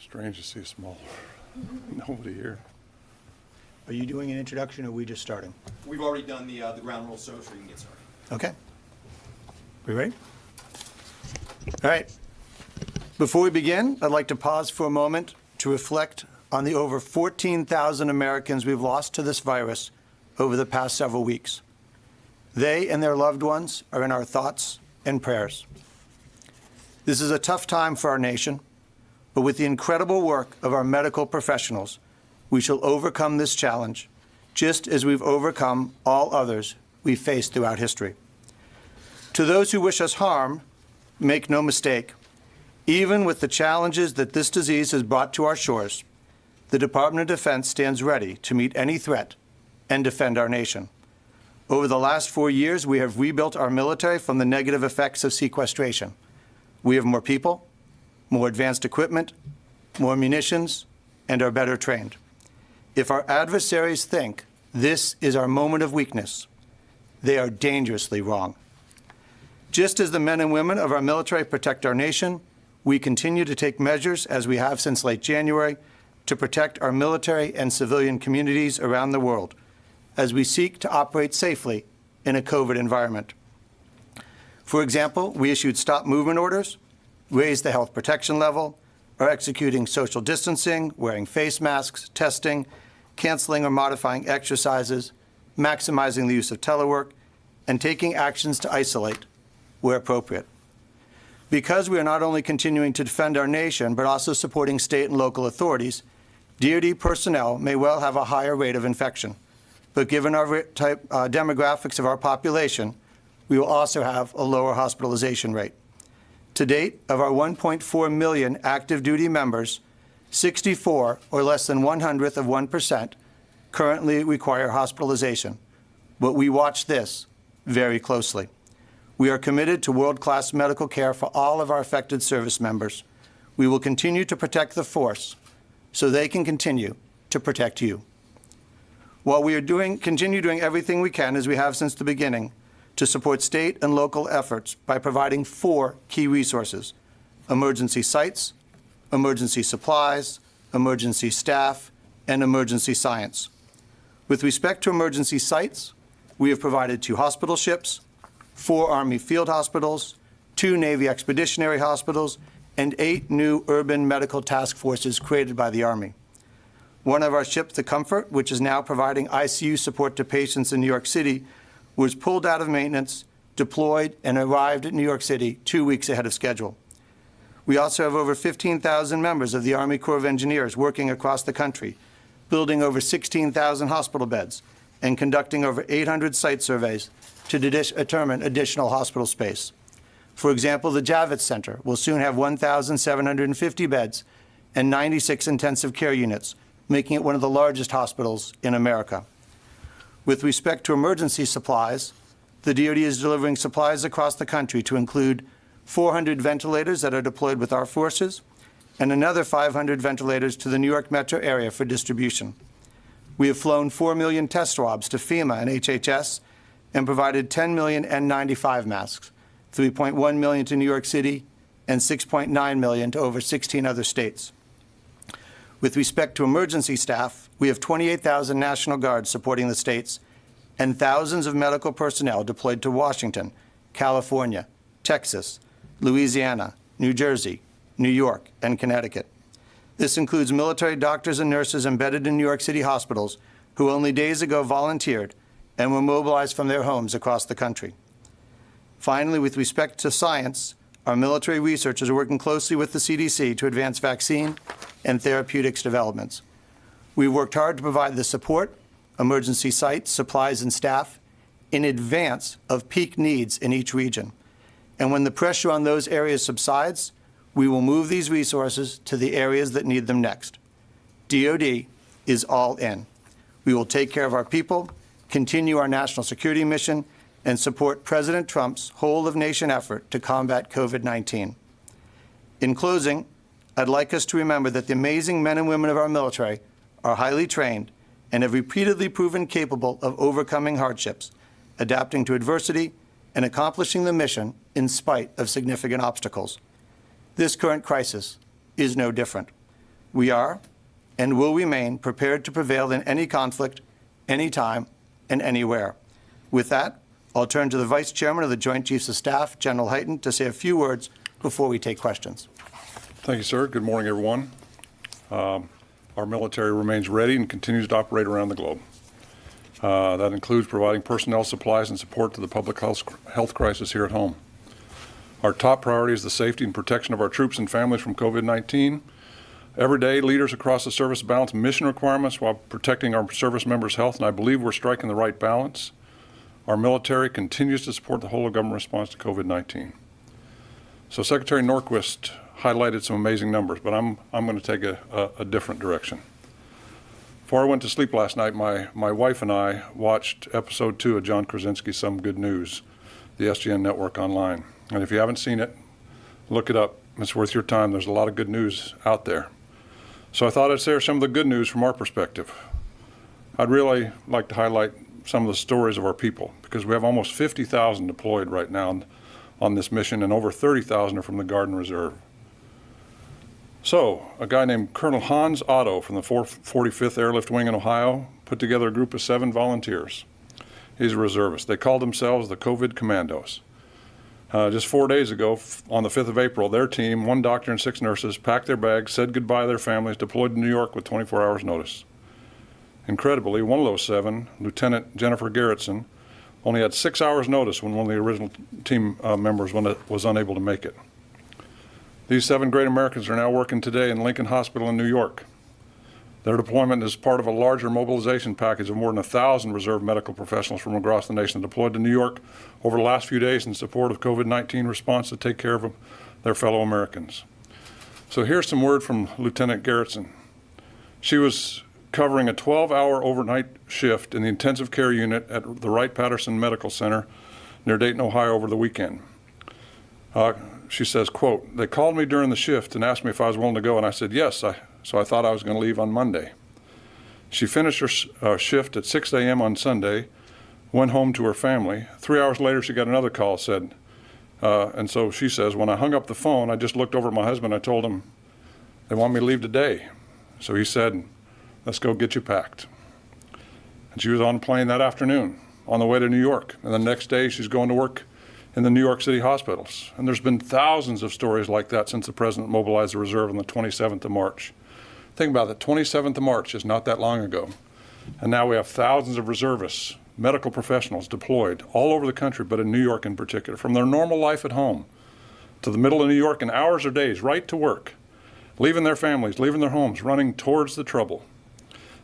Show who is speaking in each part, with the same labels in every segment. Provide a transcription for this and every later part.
Speaker 1: Strange to see a small nobody here.
Speaker 2: Are you doing an introduction, or are we just starting?
Speaker 3: We've already done the ground rules, so you can get started.
Speaker 2: Okay. We ready? All right. Before we begin, I'd like to pause for a moment to reflect on the over 14,000 Americans we've lost to this virus over the past several weeks. They and their loved ones are in our thoughts and prayers. This is a tough time for our nation, but with the incredible work of our medical professionals, we shall overcome this challenge, just as we've overcome all others we've faced throughout history. To those who wish us harm, make no mistake, even with the challenges that this disease has brought to our shores, the Department of Defense stands ready to meet any threat and defend our nation. Over the last 4 years, we have rebuilt our military from the negative effects of sequestration. We have more people, more advanced equipment, more munitions, and are better trained. If our adversaries think this is our moment of weakness, they are dangerously wrong. Just as the men and women of our military protect our nation, we continue to take measures, as we have since late January, to protect our military and civilian communities around the world as we seek to operate safely in a COVID environment. For example, we issued stop movement orders, raised the health protection level, are executing social distancing, wearing face masks, testing, canceling or modifying exercises, maximizing the use of telework, and taking actions to isolate where appropriate. Because we are not only continuing to defend our nation, but also supporting state and local authorities, DoD personnel may well have a higher rate of infection. But given our demographics of our population, we will also have a lower hospitalization rate. To date, of our 1.4 million active duty members, 64, or less than 1/100th of 1%, currently require hospitalization. But we watch this very closely. We are committed to world-class medical care for all of our affected service members. We will continue to protect the force so they can continue to protect you. While we continue doing everything we can, as we have since the beginning, to support state and local efforts by providing 4 key resources: emergency sites, emergency supplies, emergency staff, and emergency science. With respect to emergency sites, we have provided 2 hospital ships, 4 Army field hospitals, 2 Navy expeditionary hospitals, and 8 new urban medical task forces created by the Army. One of our ships, the Comfort, which is now providing ICU support to patients in New York City, was pulled out of maintenance, deployed, and arrived at New York City 2 weeks ahead of schedule. We also have over 15,000 members of the Army Corps of Engineers working across the country, building over 16,000 hospital beds, and conducting over 800 site surveys to determine additional hospital space. For example, the Javits Center will soon have 1,750 beds and 96 intensive care units, making it one of the largest hospitals in America. With respect to emergency supplies, the DoD is delivering supplies across the country to include 400 ventilators that are deployed with our forces and another 500 ventilators to the New York metro area for distribution. We have flown 4 million test swabs to FEMA and HHS and provided 10 million N95 masks, 3.1 million to New York City, and 6.9 million to over 16 other states. With respect to emergency staff, we have 28,000 National Guards supporting the states and thousands of medical personnel deployed to Washington, California, Texas, Louisiana, New Jersey, New York, and Connecticut. This includes military doctors and nurses embedded in New York City hospitals who only days ago volunteered and were mobilized from their homes across the country. Finally, with respect to science, our military researchers are working closely with the CDC to advance vaccine and therapeutics developments. We've worked hard to provide the support, emergency sites, supplies, and staff in advance of peak needs in each region. And when the pressure on those areas subsides, we will move these resources to the areas that need them next. DoD is all in. We will take care of our people, continue our national security mission, and support President Trump's whole-of-nation effort to combat COVID-19. In closing, I'd like us to remember that the amazing men and women of our military are highly trained and have repeatedly proven capable of overcoming hardships, adapting to adversity, and accomplishing the mission in spite of significant obstacles. This current crisis is no different. we are and will remain prepared to prevail in any conflict, anytime, and anywhere. With that, I'll turn to the Vice Chairman of the Joint Chiefs of Staff, General Hyten, to say a few words before we take questions.
Speaker 1: Thank you, sir. Good morning, everyone. Our military remains ready and continues to operate around the globe. That includes providing personnel, supplies, and support to the public health crisis here at home. Our top priority is the safety and protection of our troops and families from COVID-19. Every day, leaders across the service balance mission requirements while protecting our service members' health, and I believe we're striking the right balance. Our military continues to support the whole of government response to COVID-19. So Secretary Norquist highlighted some amazing numbers, but I'm going to take a different direction. Before I went to sleep last night, my wife and I watched episode 2 of John Krasinski's Some Good News, the SGN network online. And if you haven't seen it, look it up. It's worth your time. There's a lot of good news out there. So I thought I'd share some of the good news from our perspective. I'd really like to highlight some of the stories of our people, because we have almost 50,000 deployed right now on this mission, and over 30,000 are from the Guard and Reserve. So, a guy named Colonel Hans Otto from the 45th Airlift Wing in Ohio put together a group of 7 volunteers. He's a reservist. They called themselves the COVID Commandos. Just 4 days ago, on the 5th of April, their team, 1 doctor and 6 nurses, packed their bags, said goodbye to their families, deployed to New York with 24 hours notice. Incredibly, one of those 7, Lieutenant Jennifer Garretson, only had 6 hours notice when one of the original team members was unable to make it. These 7 great Americans are now working today in Lincoln Hospital in New York. Their deployment is part of a larger mobilization package of more than 1,000 reserve medical professionals from across the nation deployed to New York over the last few days in support of COVID-19 response to take care of their fellow Americans. So here's some word from Lieutenant Garretson. She was covering a 12-hour overnight shift in the intensive care unit at the Wright-Patterson Medical Center near Dayton, Ohio over the weekend. She says, quote, "They called me during the shift and asked me if I was willing to go, and I said yes, so I thought I was going to leave on Monday." She finished her shift at 6 a.m. on Sunday, went home to her family. 3 hours later, she got another call, and so she says, "When I hung up the phone, I just looked over at my husband. I told him, they want me to leave today." So he said, "Let's go get you packed." And she was on a plane that afternoon on the way to New York. And the next day, she's going to work in the New York City hospitals. And there's been thousands of stories like that since the President mobilized the reserve on the 27th of March. Think about it, 27th of March is not that long ago. And now we have thousands of reservists, medical professionals deployed all over the country, but in New York in particular, from their normal life at home to the middle of New York in hours or days, right to work, leaving their families, leaving their homes, running towards the trouble.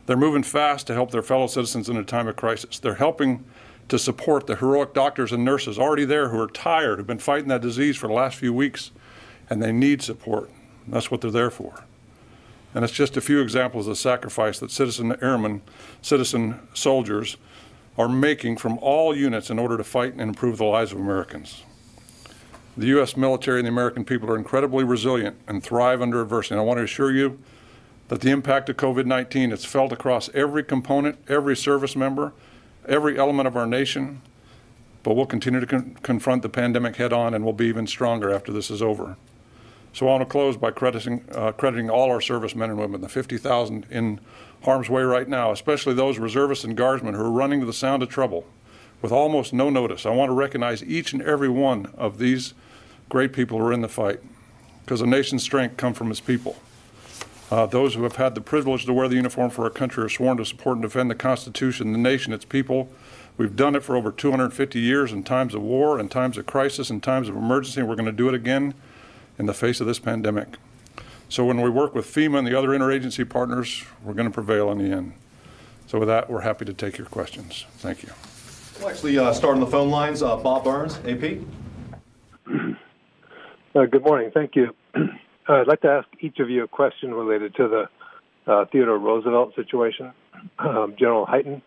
Speaker 1: They're moving fast to help their fellow citizens in a time of crisis. They're helping to support the heroic doctors and nurses already there who are tired, who've been fighting that disease for the last few weeks, and they need support. That's what they're there for. And it's just a few examples of the sacrifice that citizen airmen, citizen soldiers are making from all units in order to fight and improve the lives of Americans. The U.S. military and the American people are incredibly resilient and thrive under adversity. And I want to assure you that the impact of COVID-19 is felt across every component, every service member, every element of our nation, but we'll continue to confront the pandemic head on, and we'll be even stronger after this is over. So I want to close by crediting all our servicemen and women, the 50,000 in harm's way right now, especially those reservists and guardsmen who are running to the sound of trouble with almost no notice. I want to recognize each and every one of these great people who are in the fight, because a nation's strength comes from its people. Those who have had the privilege to wear the uniform for our country are sworn to support and defend the Constitution, the nation, its people. We've done it for over 250 years in times of war, in times of crisis, in times of emergency, and we're going to do it again in the face of this pandemic. So when we work with FEMA and the other interagency partners, we're going to prevail in the end. So with that, we're happy to take your questions. Thank you.
Speaker 3: We'll actually start on the phone lines. Bob Burns, AP.
Speaker 4: Good morning. Thank you. I'd like to ask each of you a question related to the Theodore Roosevelt situation. General Hyten,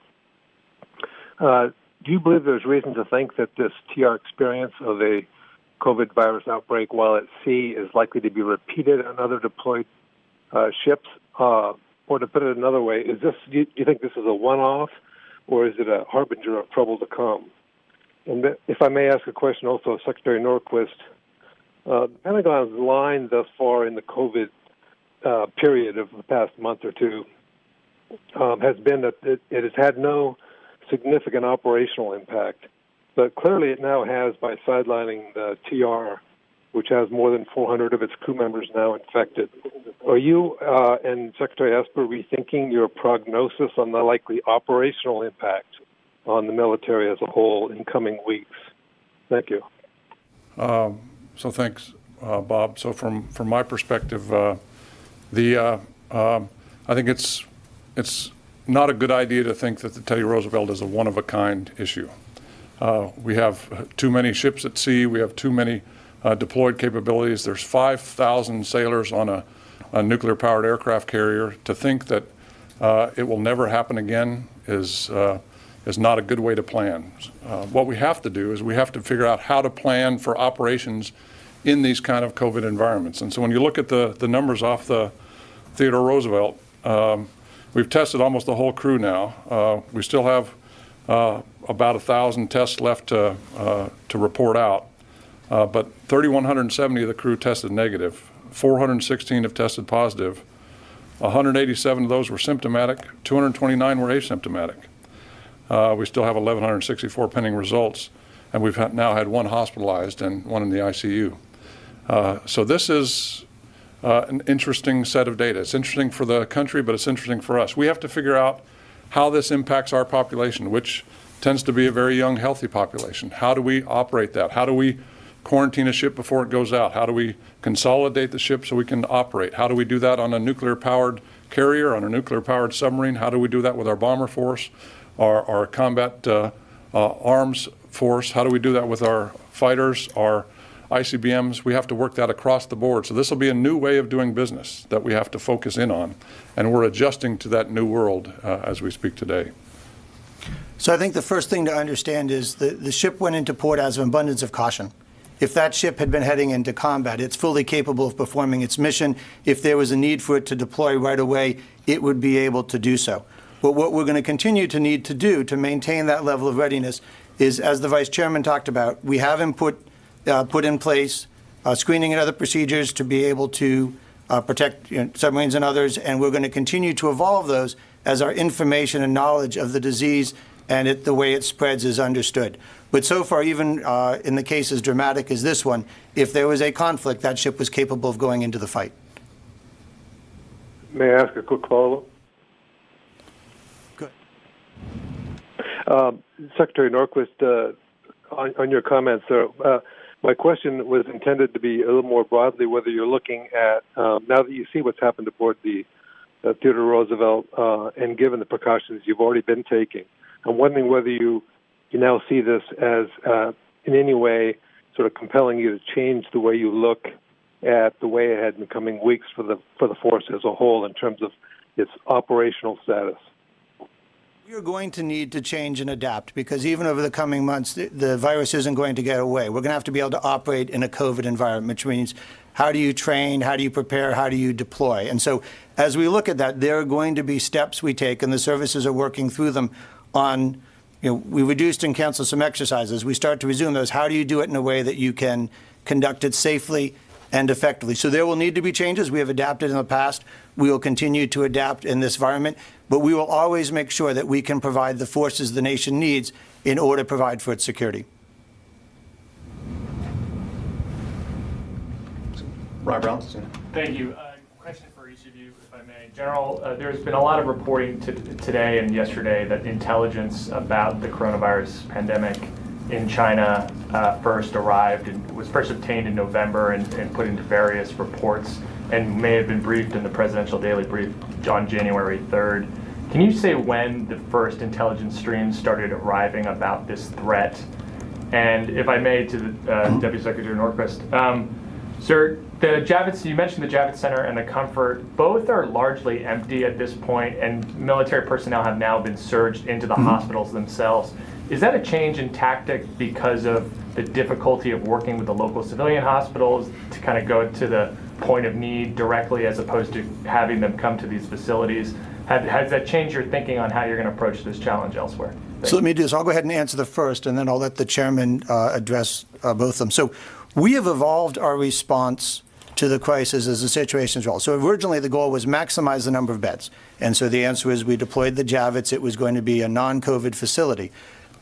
Speaker 4: do you believe there's reason to think that this TR experience of a COVID virus outbreak while at sea is likely to be repeated on other deployed ships? Or to put it another way, do you think this is a one-off, or is it a harbinger of trouble to come? And if I may ask a question also of Secretary Norquist, the Pentagon's line thus far in the COVID period of the past month or two has been that it has had no significant operational impact. But clearly it now has by sidelining the TR, which has more than 400 of its crew members now infected. Are you and Secretary Esper rethinking your prognosis on the likely operational impact on the military as a whole in coming weeks? Thank you.
Speaker 1: So thanks, Bob. So from my perspective, I think it's not a good idea to think that the Teddy Roosevelt is a one-of-a-kind issue. We have too many ships at sea. We have too many deployed capabilities. There's 5,000 sailors on a nuclear-powered aircraft carrier. To think that it will never happen again is not a good way to plan. What we have to do is we have to figure out how to plan for operations in these kind of COVID environments. And so when you look at the numbers off the Theodore Roosevelt, we've tested almost the whole crew now. We still have about 1,000 tests left to report out, but 3,170 of the crew tested negative. 416 have tested positive. 187 of those were symptomatic. 229 were asymptomatic. We still have 1,164 pending results, and we've now had one hospitalized and one in the ICU. So this is an interesting set of data. It's interesting for the country, but it's interesting for us. We have to figure out how this impacts our population, which tends to be a very young, healthy population. How do we operate that? How do we quarantine a ship before it goes out? How do we consolidate the ship so we can operate? How do we do that on a nuclear-powered carrier, on a nuclear-powered submarine? How do we do that with our bomber force, our combat arms force? How do we do that with our fighters, our ICBMs? We have to work that across the board. So this will be a new way of doing business that we have to focus in on, and we're adjusting to that new world as we speak today.
Speaker 2: So I think the first thing to understand is the ship went into port as an abundance of caution. If that ship had been heading into combat, it's fully capable of performing its mission. If there was a need for it to deploy right away, it would be able to do so. But what we're going to continue to need to do to maintain that level of readiness is, as the Vice Chairman talked about, we have put in place screening and other procedures to be able to protect submarines and others, and we're going to continue to evolve those as our information and knowledge of the disease and the way it spreads is understood. But so far, even in the case as dramatic as this one, if there was a conflict, that ship was capable of going into the fight.
Speaker 4: May I ask a quick follow-up?
Speaker 2: Good.
Speaker 4: Secretary Norquist, on your comments, my question was intended to be a little more broadly whether you're looking at, now that you see what's happened aboard the Theodore Roosevelt, and given the precautions you've already been taking, I'm wondering whether you now see this as in any way sort of compelling you to change the way you look at the way ahead in the coming weeks for the force as a whole in terms of its operational status.
Speaker 2: We are going to need to change and adapt because even over the coming months, the virus isn't going to get away. We're going to have to be able to operate in a COVID environment, which means how do you train, how do you prepare, how do you deploy? And so as we look at that, there are going to be steps we take, and the services are working through them on, we reduced and canceled some exercises. We start to resume those. How do you do it in a way that you can conduct it safely and effectively? So there will need to be changes. We have adapted in the past. We will continue to adapt in this environment, but we will always make sure that we can provide the forces the nation needs in order to provide for its security.
Speaker 3: Ryan Brown.
Speaker 5: Thank you. Question for each of you, if I may. General, there's been a lot of reporting today and yesterday that intelligence about the coronavirus pandemic in China first arrived and was first obtained in November and put into various reports and may have been briefed in the presidential daily brief on January 3rd. Can you say when the first intelligence streams started arriving about this threat? And if I may, to the Deputy Secretary Norquist, sir, you mentioned the Javits Center and the Comfort. Both are largely empty at this point, and military personnel have now been surged into the hospitals themselves. Is that a change in tactic because of the difficulty of working with the local civilian hospitals to kind of go to the point of need directly as opposed to having them come to these facilities? Has that changed your thinking on how you're going to approach this challenge elsewhere?
Speaker 2: So let me do this. I'll go ahead and answer the first, and then I'll let the chairman address both of them. So we have evolved our response to the crisis as the situation rolled. So originally the goal was maximize the number of beds. And so the answer is we deployed the Javits. It was going to be a non-COVID facility.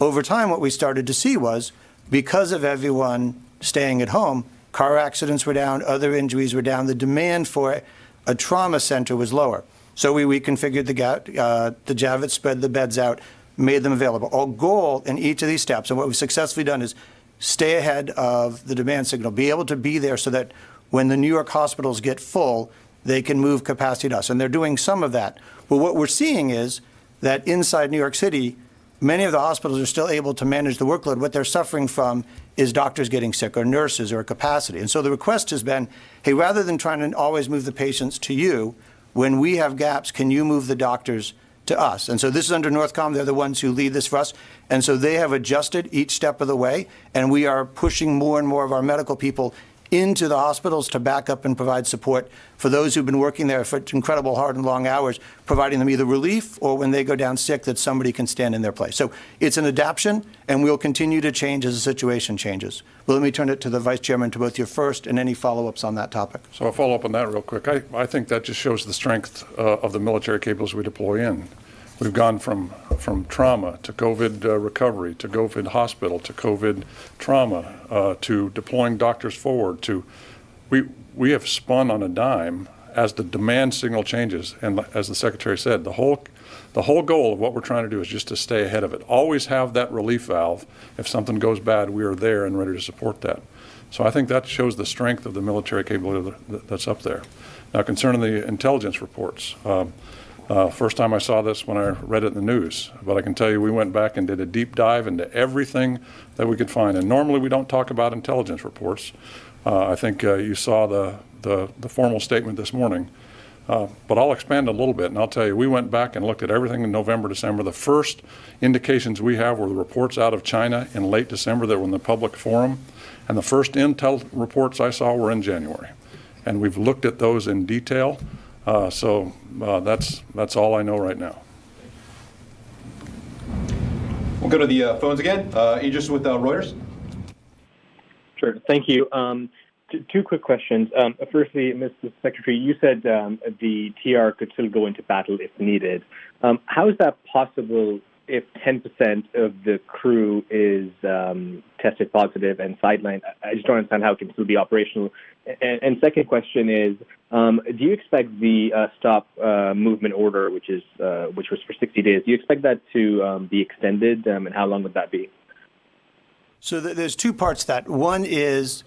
Speaker 2: Over time, what we started to see was because of everyone staying at home, car accidents were down, other injuries were down, the demand for a trauma center was lower. So we reconfigured the Javits, spread the beds out, made them available. Our goal in each of these steps, and what we've successfully done, is stay ahead of the demand signal, be able to be there so that when the New York hospitals get full, they can move capacity to us. And they're doing some of that. But what we're seeing is that inside New York City, many of the hospitals are still able to manage the workload. What they're suffering from is doctors getting sick or nurses or capacity. And so the request has been, hey, rather than trying to always move the patients to you, when we have gaps, can you move the doctors to us? And so this is under Northcom. They're the ones who lead this for us. And so they have adjusted each step of the way, and we are pushing more and more of our medical people into the hospitals to back up and provide support for those who've been working there for incredible hard and long hours, providing them either relief or when they go down sick that somebody can stand in their place. So it's an adaptation, and we'll continue to change as the situation changes. Well, let me turn it to the Vice Chairman to both your first and any follow-ups on that topic.
Speaker 1: So I'll follow up on that real quick. I think that just shows the strength of the military capabilities we deploy in. We've gone from trauma to COVID recovery to COVID hospital to COVID trauma to deploying doctors forward to we have spun on a dime as the demand signal changes. And as the Secretary said, the whole goal of what we're trying to do is just to stay ahead of it. Always have that relief valve. If something goes bad, we are there and ready to support that. So I think that shows the strength of the military capability that's up there. Now, concerning the intelligence reports, first time I saw this when I read it in the news, but I can tell you we went back and did a deep dive into everything that we could find. And normally we don't talk about intelligence reports. I think you saw the formal statement this morning. But I'll expand a little bit, and I'll tell you, we went back and looked at everything in November, December. The first indications we have were the reports out of China in late December that were in the public forum. And the first intel reports I saw were in January. And we've looked at those in detail. So that's all I know right now.
Speaker 3: We'll go to the phones again. Aegis with Reuters.
Speaker 6: Sure. Thank you. Two quick questions. Firstly, Mr. Secretary, you said the TR could still go into battle if needed. How is that possible if 10% of the crew is tested positive and sidelined? I just don't understand how it can still be operational. And second question is, do you expect the stop movement order, which was for 60 days, do you expect that to be extended, and how long would that be?
Speaker 2: So there's two parts to that. One is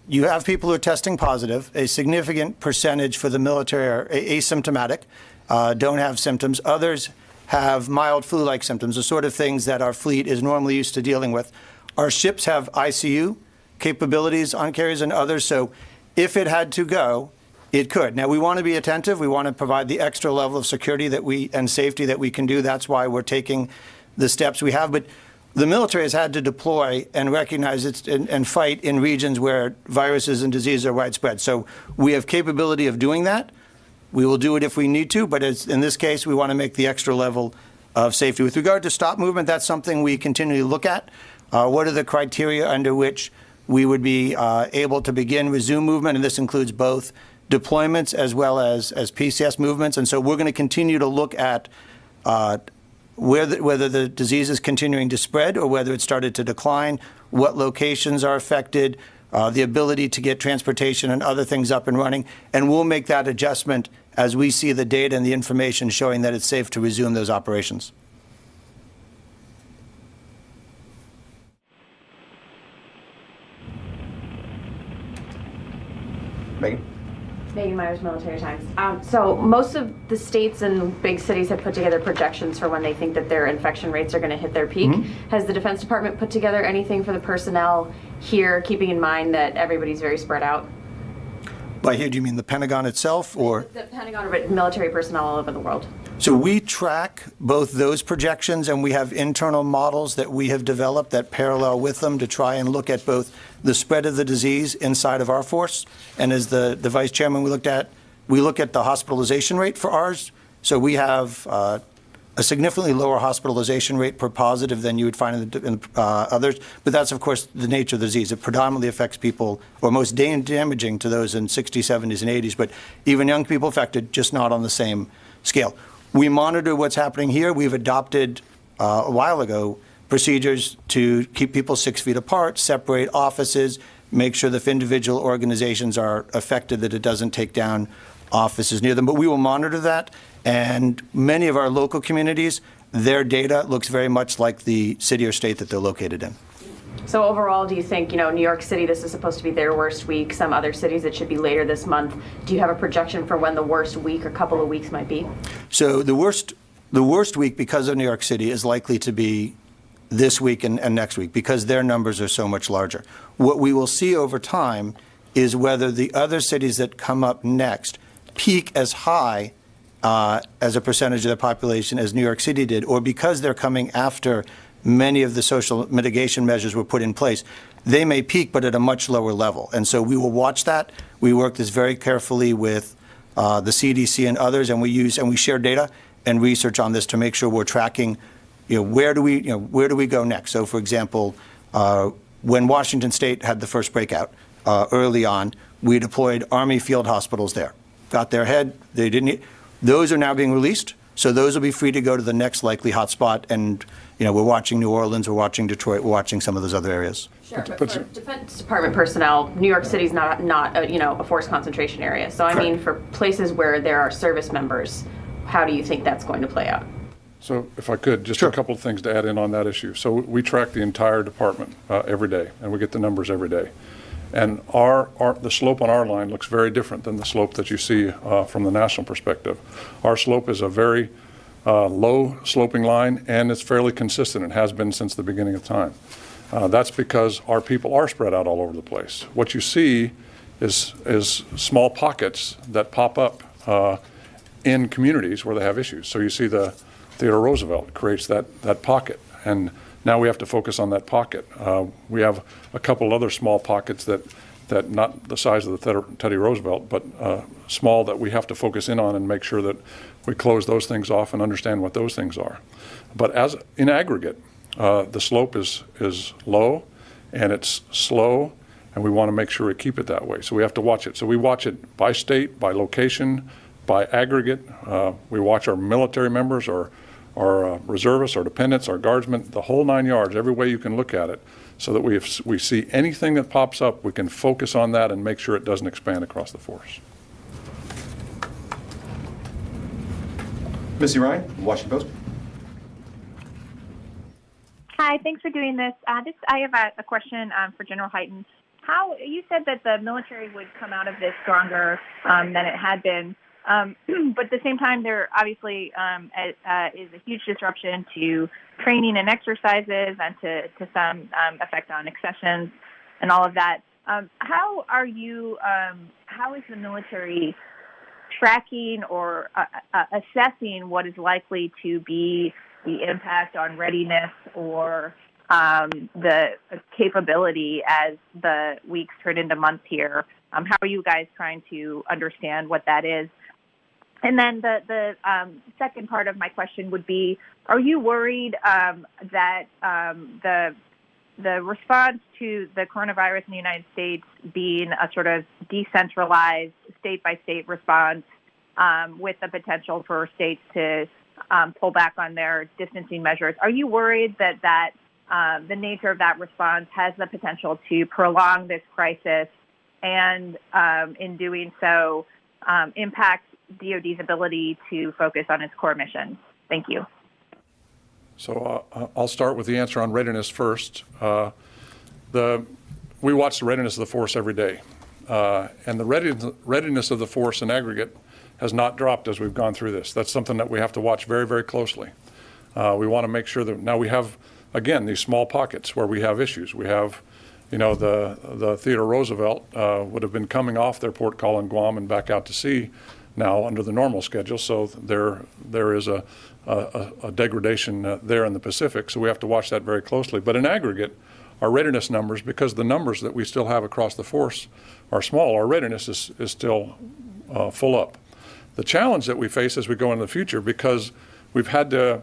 Speaker 2: you have people who are testing positive. A significant percentage for the military are asymptomatic, don't have symptoms. Others have mild flu-like symptoms, the sort of things that our fleet is normally used to dealing with. Our ships have ICU capabilities on carriers and others, so if it had to go, it could. Now, we want to be attentive. We want to provide the extra level of security and safety that we can do. That's why we're taking the steps we have. But the military has had to deploy and recognize it and fight in regions where viruses and diseases are widespread. So we have capability of doing that. We will do it if we need to, but in this case, we want to make the extra level of safety. With regard to stop movement, that's something we continually look at. What are the criteria under which we would be able to resume movement? And this includes both deployments as well as PCS movements. And so we're going to continue to look at whether the disease is continuing to spread or whether it started to decline, what locations are affected, the ability to get transportation and other things up and running. And we'll make that adjustment as we see the data and the information showing that it's safe to resume those operations.
Speaker 3: Megan?
Speaker 7: Megan Myers, Military Times. So most of the states and big cities have put together projections for when they think that their infection rates are going to hit their peak. Mm-hmm. Has the Defense Department put together anything for the personnel here, keeping in mind that everybody's very spread out?
Speaker 2: By here, do you mean the Pentagon itself, or?
Speaker 7: The Pentagon, but military personnel all over the world.
Speaker 2: So we track both those projections, and we have internal models that we have developed that parallel with them to try and look at both the spread of the disease inside of our force. And as the Vice Chairman, we look at the hospitalization rate for ours. So we have a significantly lower hospitalization rate per positive than you would find in others. But that's, of course, the nature of the disease. It predominantly affects people, or most damaging to those in 60s, 70s, and 80s, but even young people affected, just not on the same scale. We monitor what's happening here. We've adopted, a while ago, procedures to keep people 6 feet apart, separate offices, make sure that if individual organizations are affected, that it doesn't take down offices near them. But we will monitor that. And many of our local communities, their data looks very much like the city or state that they're located in.
Speaker 7: So overall, do you think, New York City, this is supposed to be their worst week, some other cities it should be later this month. Do you have a projection for when the worst week or couple of weeks might be?
Speaker 2: So the worst week because of New York City is likely to be this week and next week because their numbers are so much larger. What we will see over time is whether the other cities that come up next peak as high as a percentage of the population as New York City did, or because they're coming after many of the social mitigation measures were put in place, they may peak, but at a much lower level. And so we will watch that. We work this very carefully with the CDC and others, and we share data and research on this to make sure we're tracking, where do we go next? So, for example, when Washington State had the first breakout early on, we deployed Army field hospitals there. Got their head. They didn't. Those are now being released, so those will be free to go to the next likely hotspot. And we're watching New Orleans, we're watching Detroit, we're watching some of those other areas.
Speaker 7: Sure, but for Defense Department personnel, New York City's not a force concentration area. So I mean, for places where there are service members, how do you think that's going to play out?
Speaker 1: So if I could, just
Speaker 2: Sure.
Speaker 1: a couple of things to add in on that issue. So we track the entire department every day, and we get the numbers every day. And the slope on our line looks very different than the slope that you see from the national perspective. Our slope is a very low sloping line, and it's fairly consistent. It has been since the beginning of time. That's because our people are spread out all over the place. What you see is small pockets that pop up in communities where they have issues. So you see the Theodore Roosevelt creates that pocket, and now we have to focus on that pocket. We have a couple other small pockets that not the size of the Teddy Roosevelt, but small, that we have to focus in on and make sure that we close those things off and understand what those things are. But as in aggregate, the slope is low and it's slow, and we want to make sure we keep it that way. So we have to watch it. So we watch it by state, by location, by aggregate. We watch our military members, our reservists, our dependents, our guardsmen, the whole 9 yards, every way you can look at it, so that we see anything that pops up, we can focus on that and make sure it doesn't expand across the force.
Speaker 3: Missy Ryan, Washington Post.
Speaker 8: Hi, thanks for doing this. I have a question for General Hyten. How you said that the military would come out of this stronger than it had been. But at the same time, there obviously is a huge disruption to training and exercises, and to some effect on accessions and all of that. How is the military tracking or assessing what is likely to be the impact on readiness or the capability as the weeks turn into months here? How are you guys trying to understand what that is? And then the second part of my question would be, are you worried that the response to the coronavirus in the United States being a sort of decentralized state-by-state response with the potential for states to pull back on their distancing measures, are you worried that the nature of that response has the potential to prolong this crisis and in doing so impact DoD's ability to focus on its core mission? Thank you.
Speaker 1: So I'll start with the answer on readiness first. We watch the readiness of the force every day, and the readiness of the force in aggregate has not dropped as we've gone through this. That's something that we have to watch very, very closely. We want to make sure that now we have, again, these small pockets where we have issues. We have, the Theodore Roosevelt would have been coming off their port call in Guam and back out to sea now under the normal schedule. So there is a degradation there in the Pacific. So we have to watch that very closely. But in aggregate, our readiness numbers, because the numbers that we still have across the force are small, our readiness is still full up. The challenge that we face as we go into the future, because we've had to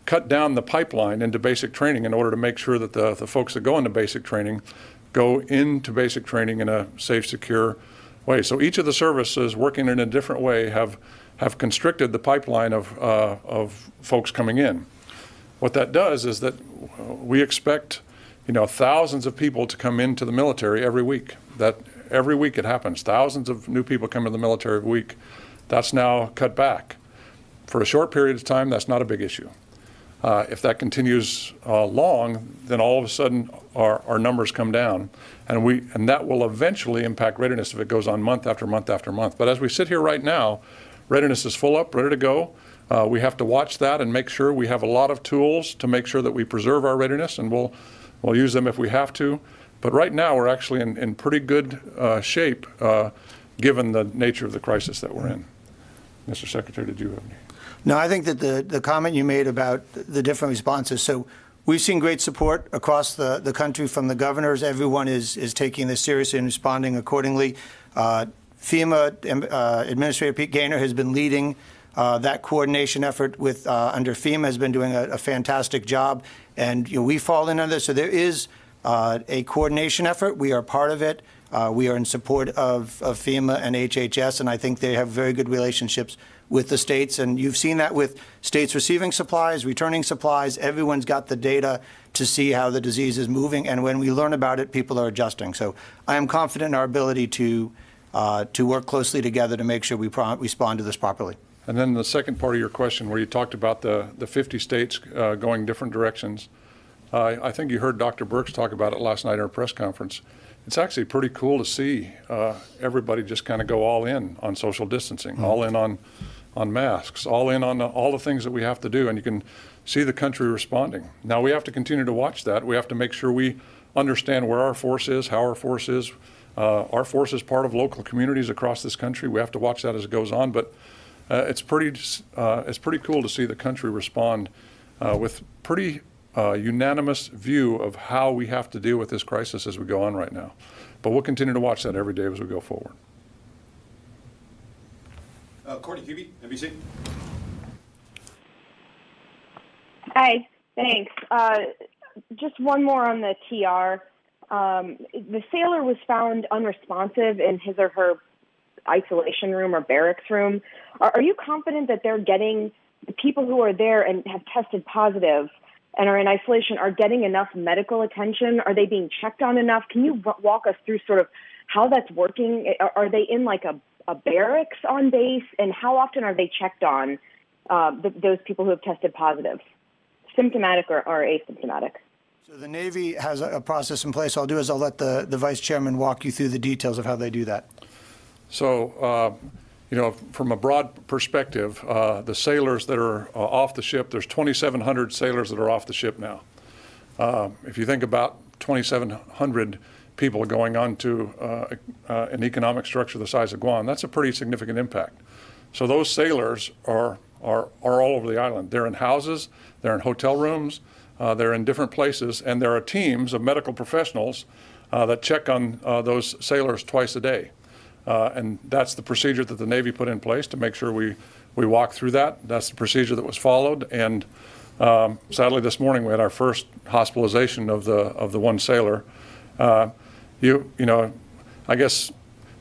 Speaker 1: cut down the pipeline into basic training in order to make sure that the folks that go into basic training go into basic training in a safe, secure way. So each of the services working in a different way have constricted the pipeline of folks coming in. What that does is that we expect, thousands of people to come into the military every week. That every week it happens. Thousands of new people come into the military every week. That's now cut back. For a short period of time, that's not a big issue. If that continues long, then all of a sudden our numbers come down, and that will eventually impact readiness if it goes on month after month after month. But as we sit here right now, readiness is full up, ready to go. We have to watch that and make sure we have a lot of tools to make sure that we preserve our readiness, and we'll use them if we have to. But right now we're actually in pretty good shape given the nature of the crisis that we're in. Mr. Secretary, did you have any?
Speaker 2: No, I think that the comment you made about the different responses, so we've seen great support across the country from the governors. Everyone is taking this seriously and responding accordingly. FEMA Administrator Pete Gaynor has been leading that coordination effort under FEMA, has been doing a fantastic job, and we fall in on this. So there is a coordination effort. We are part of it. We are in support of FEMA and HHS, and I think they have very good relationships with the states. And you've seen that with states receiving supplies, returning supplies. Everyone's got the data to see how the disease is moving. And when we learn about it, people are adjusting. So I am confident in our ability to work closely together to make sure we respond to this properly.
Speaker 1: And then the second part of your question, where you talked about the 50 states going different directions, I think you heard Dr. Birx talk about it last night in our press conference. It's actually pretty cool to see everybody just kind of go all in on social distancing, all in on masks, all in on all the things that we have to do, and you can see the country responding. Now we have to continue to watch that. We have to make sure we understand where our force is, how our force is. Our force is part of local communities across this country. We have to watch that as it goes on, but it's pretty cool to see the country respond with pretty unanimous view of how we have to deal with this crisis as we go on right now. But we'll continue to watch that every day as we go forward.
Speaker 9: Courtney Hubie, NBC.
Speaker 10: Hi, thanks. Just one more on the TR. The sailor was found unresponsive in his or her isolation room or barracks room. Are you confident that they're getting, the people who are there and have tested positive and are in isolation are getting enough medical attention? Are they being checked on enough? Can you walk us through sort of how that's working? Are they in like a barracks on base, and how often are they checked on, those people who have tested positive, symptomatic or asymptomatic?
Speaker 2: So the Navy has a process in place. I'll let the Vice Chairman walk you through the details of how they do that.
Speaker 1: So, from a broad perspective, the sailors that are off the ship, there's 2,700 sailors that are off the ship now. If you think about 2,700 people going on to an economic structure the size of Guam, that's a pretty significant impact. So those sailors are all over the island. They're in houses, they're in hotel rooms, they're in different places, and there are teams of medical professionals that check on those sailors twice a day. And that's the procedure that the Navy put in place to make sure we walk through that. That's the procedure that was followed. And sadly, this morning we had our first hospitalization of the one sailor. I guess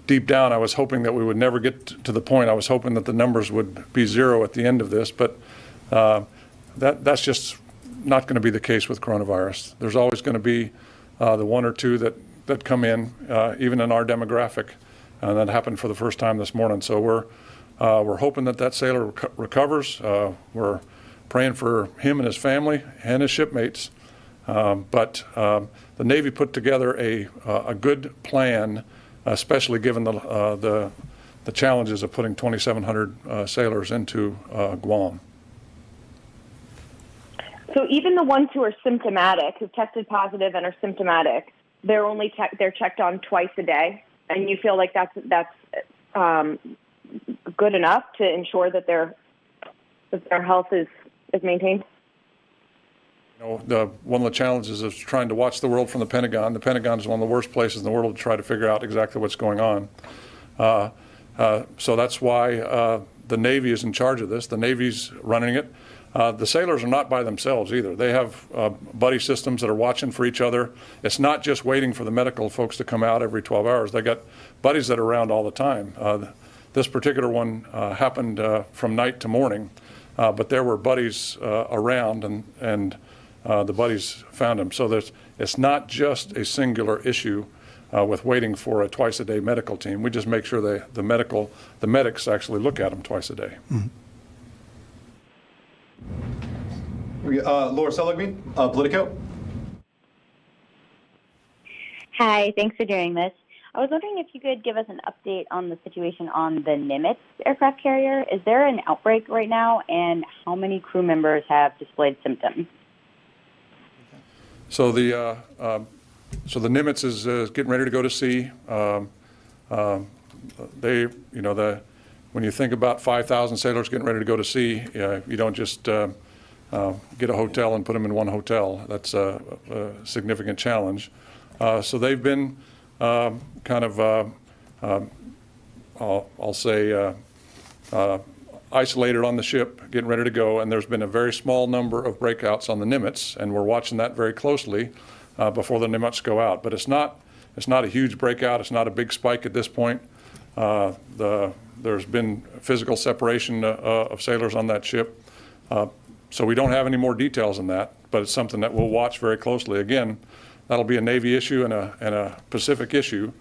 Speaker 1: deep down I was hoping that we would never get to the point. I was hoping that the numbers would be zero at the end of this, but that's just not going to be the case with coronavirus. There's always going to be the one or two that come in, even in our demographic, and that happened for the first time this morning. So we're hoping that sailor recovers. We're praying for him and his family and his shipmates. But the Navy put together a good plan, especially given the challenges of putting 2,700 sailors into Guam.
Speaker 10: So even the ones who are symptomatic, who've tested positive and are symptomatic, they're checked on twice a day, and you feel like that's good enough to ensure that their health is maintained?
Speaker 1: One of the challenges is trying to watch the world from the Pentagon. The Pentagon is one of the worst places in the world to try to figure out exactly what's going on. So that's why the Navy is in charge of this. The Navy's running it. The sailors are not by themselves either. They have buddy systems that are watching for each other. It's not just waiting for the medical folks to come out every 12 hours. They got buddies that are around all the time. This particular one happened from night to morning, but there were buddies around, and the buddies found him. So it's not just a singular issue with waiting for a twice-a-day medical team. We just make sure the medics actually look at them twice a day.
Speaker 2: Mm-hmm.
Speaker 3: Laura Seligman, Politico.
Speaker 11: Hi, thanks for doing this. I was wondering if you could give us an update on the situation on the Nimitz aircraft carrier. Is there an outbreak right now, and how many crew members have displayed symptoms?
Speaker 1: So the Nimitz is getting ready to go to sea. When you think about 5,000 sailors getting ready to go to sea, you don't just get a hotel and put them in one hotel. That's a significant challenge. So they've been I'll say isolated on the ship, getting ready to go, and there's been a very small number of breakouts on the Nimitz, and we're watching that very closely before the Nimitz go out. But it's not a huge breakout. It's not a big spike at this point. There's been physical separation of sailors on that ship. So we don't have any more details on that, but it's something that we'll watch very closely. Again, that'll be a Navy issue and a Pacific issue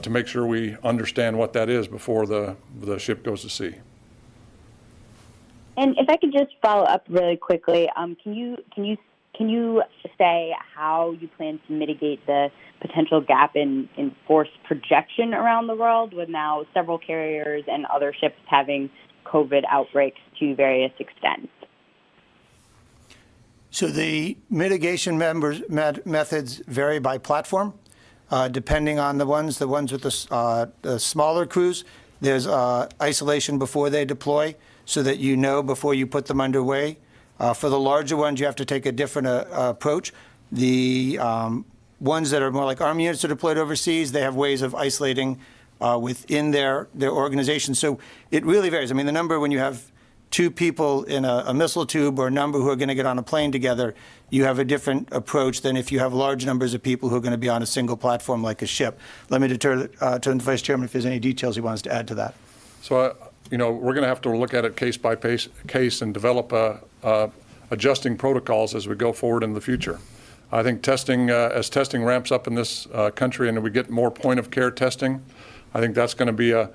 Speaker 1: to make sure we understand what that is before the ship goes to sea.
Speaker 11: And if I could just follow up really quickly, can you say how you plan to mitigate the potential gap in force projection around the world, with now several carriers and other ships having COVID outbreaks to various extents?
Speaker 2: So the mitigation methods vary by platform, depending on the ones with the smaller crews. There's isolation before they deploy, so that you know before you put them underway. For the larger ones, you have to take a different approach. The ones that are more like Army units that are deployed overseas, they have ways of isolating within their organization. So it really varies. I mean, the number when you have two people in a missile tube or a number who are going to get on a plane together, you have a different approach than if you have large numbers of people who are going to be on a single platform like a ship. Let me turn to the Vice Chairman if there's any details he wants to add to that.
Speaker 1: So, we're going to have to look at it case by case and develop adjusting protocols as we go forward in the future. I think testing, as testing ramps up in this country and we get more point of care testing, I think that's going to be a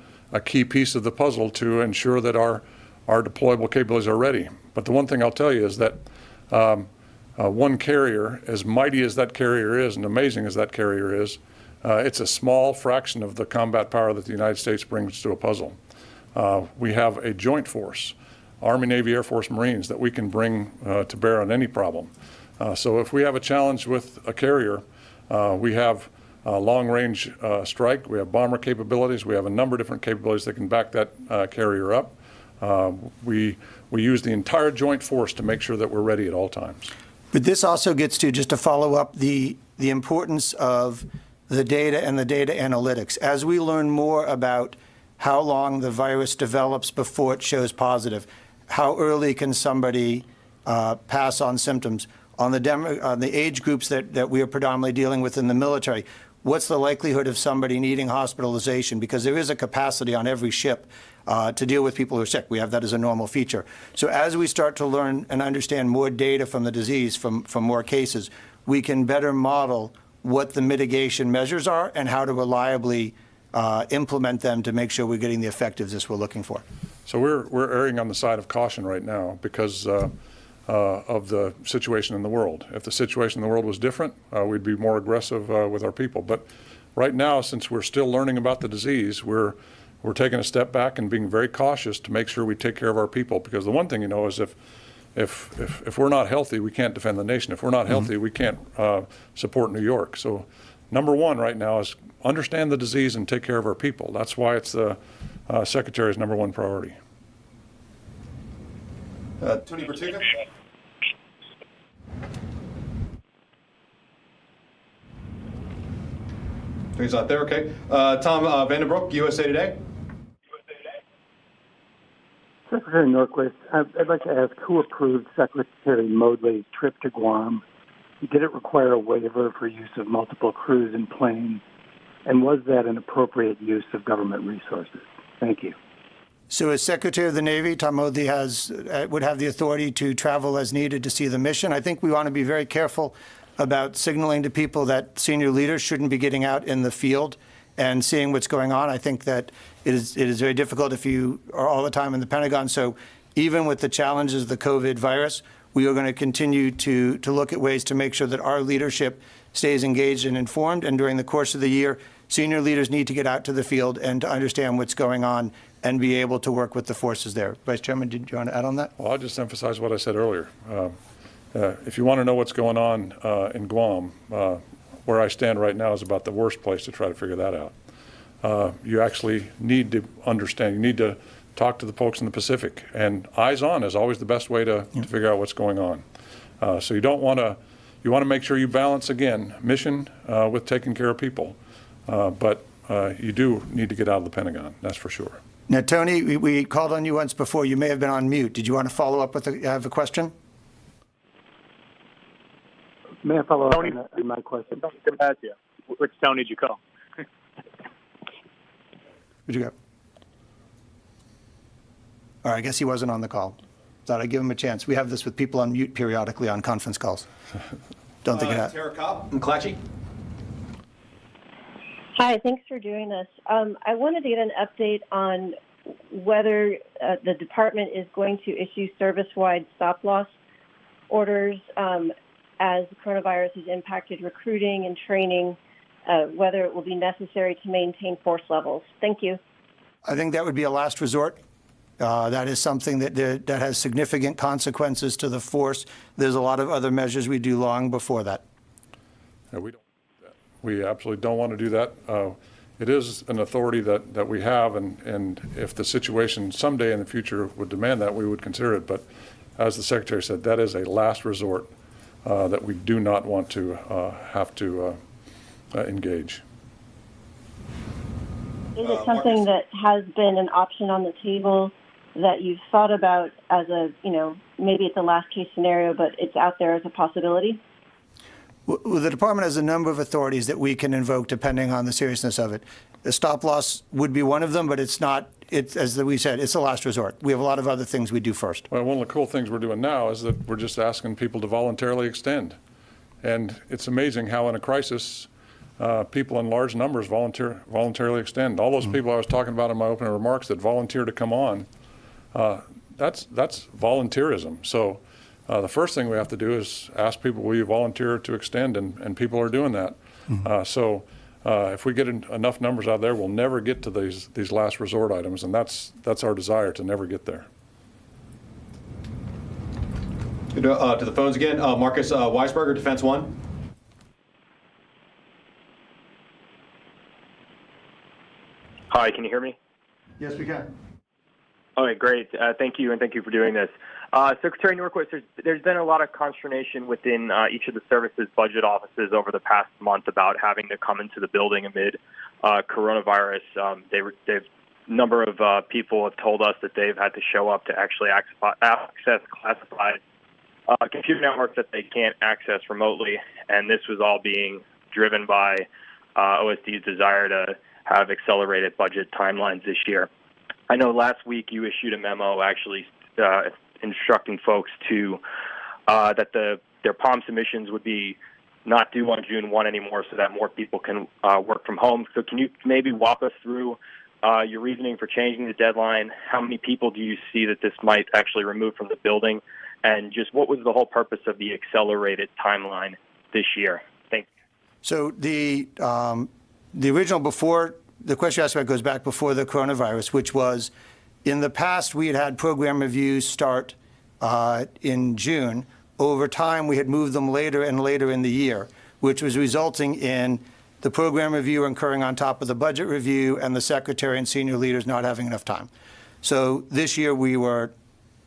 Speaker 1: key piece of the puzzle to ensure that our deployable capabilities are ready. But the one thing I'll tell you is that one carrier, as mighty as that carrier is and amazing as that carrier is, it's a small fraction of the combat power that the United States brings to a puzzle. We have a joint force, Army, Navy, Air Force, Marines, that we can bring to bear on any problem. So if we have a challenge with a carrier, we have long-range strike, we have bomber capabilities, we have a number of different capabilities that can back that carrier up. We use the entire joint force to make sure that we're ready at all times.
Speaker 2: But this also gets to, just to follow up, the importance of the data and the data analytics. As we learn more about how long the virus develops before it shows positive, how early can somebody pass on symptoms, on the age groups that we are predominantly dealing with in the military, what's the likelihood of somebody needing hospitalization? Because there is a capacity on every ship to deal with people who are sick. We have that as a normal feature. So as we start to learn and understand more data from the disease, from more cases, we can better model what the mitigation measures are and how to reliably implement them to make sure we're getting the effectiveness we're looking for.
Speaker 1: So we're erring on the side of caution right now because of the situation in the world. If the situation in the world was different, we'd be more aggressive with our people. But right now, since we're still learning about the disease, we're taking a step back and being very cautious to make sure we take care of our people. Because the one thing is if we're not healthy, we can't defend the nation. If we're not healthy, we can't support New York. So number one right now is understand the disease and take care of our people. That's why it's the Secretary's number one priority.
Speaker 3: Tony Bertuga. He's not there, okay. Tom Vandenbroek, USA Today.
Speaker 12: Secretary Norquist, I'd like to ask who approved Secretary Modly's trip to Guam? Did it require a waiver for use of multiple crews and planes? And was that an appropriate use of government resources? Thank you.
Speaker 2: So as Secretary of the Navy, Tom Modly would have the authority to travel as needed to see the mission. I think we want to be very careful about signaling to people that senior leaders shouldn't be getting out in the field and seeing what's going on. I think that it is very difficult if you are all the time in the Pentagon. So even with the challenges of the COVID virus, we are going to continue to look at ways to make sure that our leadership stays engaged and informed. And during the course of the year, senior leaders need to get out to the field and to understand what's going on and be able to work with the forces there. Vice Chairman, did you want to add on that?
Speaker 1: Well, I'll just emphasize what I said earlier. If you want to know what's going on in Guam, where I stand right now is about the worst place to try to figure that out. You actually need to understand. You need to talk to the folks in the Pacific. And eyes on is always the best way to figure out what's going on. So you don't want to, you want to make sure you balance, again, mission with taking care of people. But you do need to get out of the Pentagon, that's for sure.
Speaker 2: Now, Tony, we called on you once before. You may have been on mute. Did you want to follow up with have a question?
Speaker 12: May I follow up on my question?
Speaker 6: Which town did you call?
Speaker 2: Where'd you go? All right, I guess he wasn't on the call. Thought I'd give him a chance. We have this with people on mute periodically on conference calls. Don't think it happened.
Speaker 9: Tara Cobb, McClatchy.
Speaker 13: Hi, thanks for doing this. I wanted to get an update on whether the department is going to issue service-wide stop-loss orders as the coronavirus has impacted recruiting and training, whether it will be necessary to maintain force levels. Thank you.
Speaker 2: I think that would be a last resort. That is something that has significant consequences to the force. There's a lot of other measures we do long before that.
Speaker 1: Yeah, we absolutely don't want to do that. It is an authority that we have, and if the situation someday in the future would demand that, we would consider it. But as the Secretary said, that is a last resort that we do not want to have to engage.
Speaker 13: Is it something that has been an option on the table that you've thought about as a, maybe it's a last case scenario, but it's out there as a possibility?
Speaker 2: Well, the department has a number of authorities that we can invoke depending on the seriousness of it. The stop loss would be one of them, but it's not, as we said, it's a last resort. We have a lot of other things we do first.
Speaker 1: Well, one of the cool things we're doing now is that we're just asking people to voluntarily extend. And it's amazing how in a crisis, people in large numbers voluntarily extend. All those people I was talking about in my opening remarks that volunteer to come on, that's volunteerism. So the first thing we have to do is ask people, will you volunteer to extend? And people are doing that. So if we get enough numbers out there, we'll never get to these last resort items, and that's our desire, to never get there.
Speaker 3: To the phones again. Marcus Weisberger, Defense One.
Speaker 6: Hi, can you hear me?
Speaker 2: Yes, we can.
Speaker 6: All right, great. Thank you, and thank you for doing this. Secretary Norquist, there's been a lot of consternation within each of the services budget offices over the past month about having to come into the building amid coronavirus. Number of people have told us that they've had to show up to actually access classified computer networks that they can't access remotely, and this was all being driven by OSD's desire to have accelerated budget timelines this year. I know last week you issued a memo actually instructing folks to that their POM submissions would be not due on June 1 anymore, so that more people can work from home. So can you maybe walk us through your reasoning for changing the deadline? How many people do you see that this might actually remove from the building? And just what was the whole purpose of the accelerated timeline this year? Thank you.
Speaker 2: So the original the question you asked about goes back before the coronavirus, which was, in the past, we had program reviews start in June. Over time, we had moved them later and later in the year, which was resulting in the program review incurring on top of the budget review and the secretary and senior leaders not having enough time. So this year, we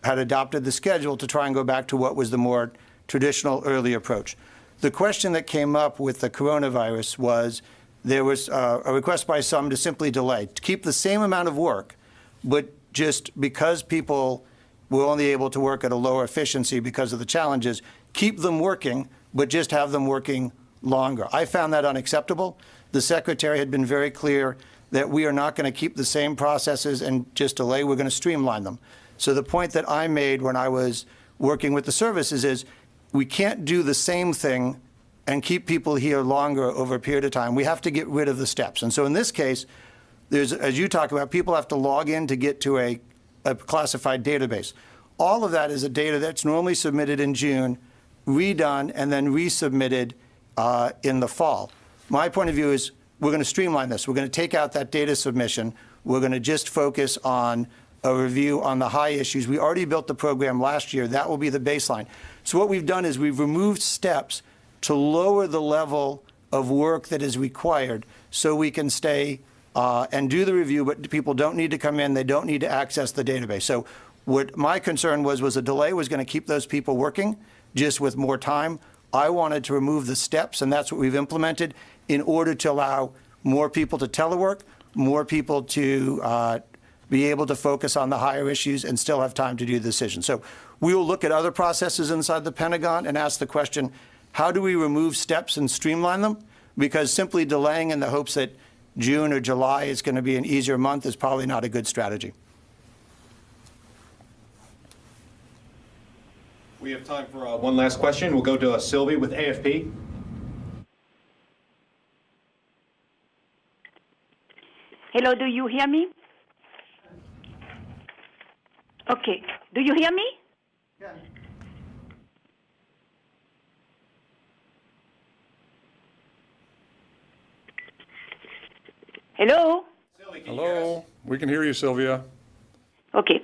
Speaker 2: had adopted the schedule to try and go back to what was the more traditional early approach. The question that came up with the coronavirus was, there was a request by some to simply delay, to keep the same amount of work, but just because people were only able to work at a lower efficiency because of the challenges, keep them working, but just have them working longer. I found that unacceptable. The Secretary had been very clear that we are not going to keep the same processes and just delay. We're going to streamline them. So the point that I made when I was working with the services is we can't do the same thing and keep people here longer over a period of time. We have to get rid of the steps. And so in this case, there's, as you talk about, people have to log in to get to a classified database. All of that is a data that's normally submitted in June, redone, and then resubmitted in the fall. My point of view is we're going to streamline this. We're going to take out that data submission. We're going to just focus on a review on the high issues. We already built the program last year. That will be the baseline. So what we've done is we've removed steps to lower the level of work that is required so we can stay and do the review, but people don't need to come in. They don't need to access the database. So what my concern was a delay was going to keep those people working just with more time. I wanted to remove the steps, and that's what we've implemented in order to allow more people to telework, more people to be able to focus on the higher issues and still have time to do the decision. So we will look at other processes inside the Pentagon and ask the question, how do we remove steps and streamline them? Because simply delaying in the hopes that June or July is going to be an easier month is probably not a good strategy.
Speaker 3: We have time for one last question. We'll go to Sylvie with AFP.
Speaker 14: Hello, do you hear me? Okay. Do you hear me?
Speaker 2: Yeah.
Speaker 14: Hello?
Speaker 1: Hello. We can hear you, Sylvia.
Speaker 14: Okay.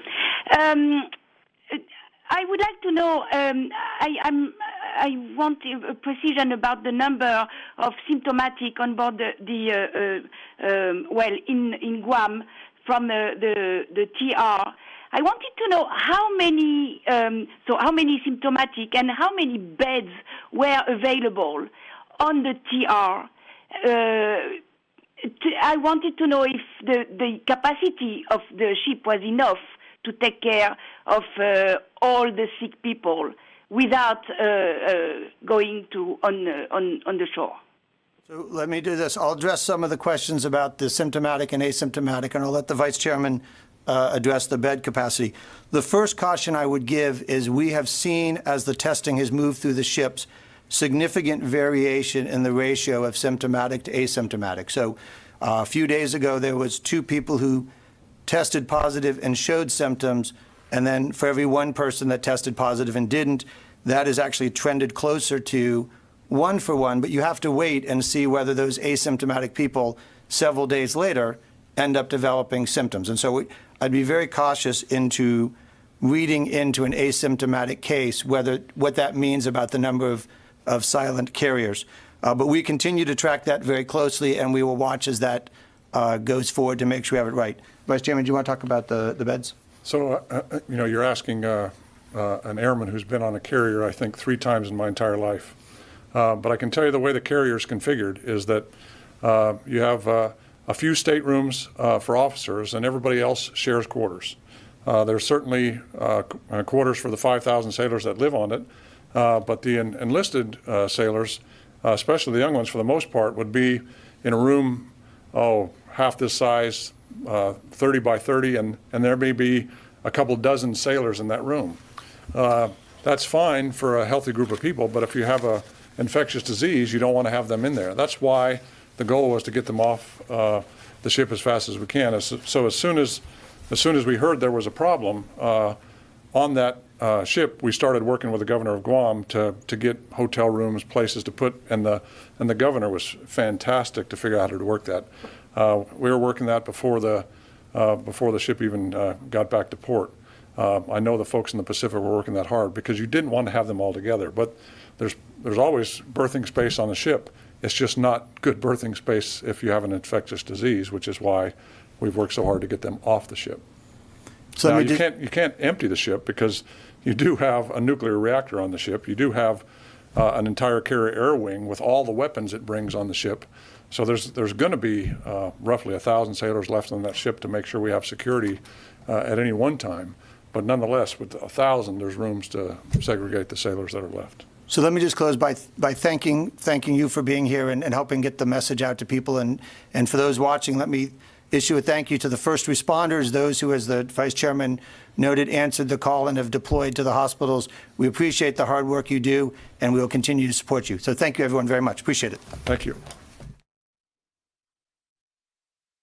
Speaker 14: I would like to know, I want a precision about the number of symptomatic on board in Guam from the TR. I wanted to know how many symptomatic and how many beds were available on the TR. I wanted to know if the capacity of the ship was enough to take care of all the sick people without going on the shore.
Speaker 2: So let me do this. I'll address some of the questions about the symptomatic and asymptomatic, and I'll let the Vice Chairman address the bed capacity. The first caution I would give is we have seen, as the testing has moved through the ships, significant variation in the ratio of symptomatic to asymptomatic. So a few days ago, there was 2 people who tested positive and showed symptoms, and then for every 1 person that tested positive and didn't, that is actually trended closer to 1 for 1, but you have to wait and see whether those asymptomatic people several days later end up developing symptoms. And so I'd be very cautious into reading into an asymptomatic case what that means about the number of silent carriers. But we continue to track that very closely, and we will watch as that goes forward to make sure we have it right. Vice Chairman, do you want to talk about the beds?
Speaker 1: So, you're asking an airman who's been on a carrier, I think, 3 times in my entire life. But I can tell you the way the carrier is configured is that you have a few staterooms for officers, and everybody else shares quarters. There's certainly quarters for the 5,000 sailors that live on it, but the enlisted sailors, especially the young ones for the most part, would be in a room, half this size, 30 by 30, and there may be a couple dozen sailors in that room. That's fine for a healthy group of people, but if you have a infectious disease, you don't want to have them in there. That's why the goal was to get them off the ship as fast as we can. So as soon as we heard there was a problem on that ship, we started working with the governor of Guam to get hotel rooms, places to put, and the governor was fantastic to figure out how to work that. We were working that before the ship even got back to port. I know the folks in the Pacific were working that hard because you didn't want to have them all together. But there's always berthing space on the ship. It's just not good berthing space if you have an infectious disease, which is why we've worked so hard to get them off the ship. So now you can't empty the ship because you do have a nuclear reactor on the ship. You do have an entire carrier air wing with all the weapons it brings on the ship. So there's going to be roughly 1,000 sailors left on that ship to make sure we have security at any one time. But nonetheless, with 1,000, there's rooms to segregate the sailors that are left.
Speaker 2: So let me just close by thanking you for being here and helping get the message out to people. And for those watching, let me issue a thank you to the first responders, those who, as the Vice Chairman noted, answered the call and have deployed to the hospitals. We appreciate the hard work you do, and we will continue to support you. So thank you, everyone, very much. Appreciate it.
Speaker 1: Thank you.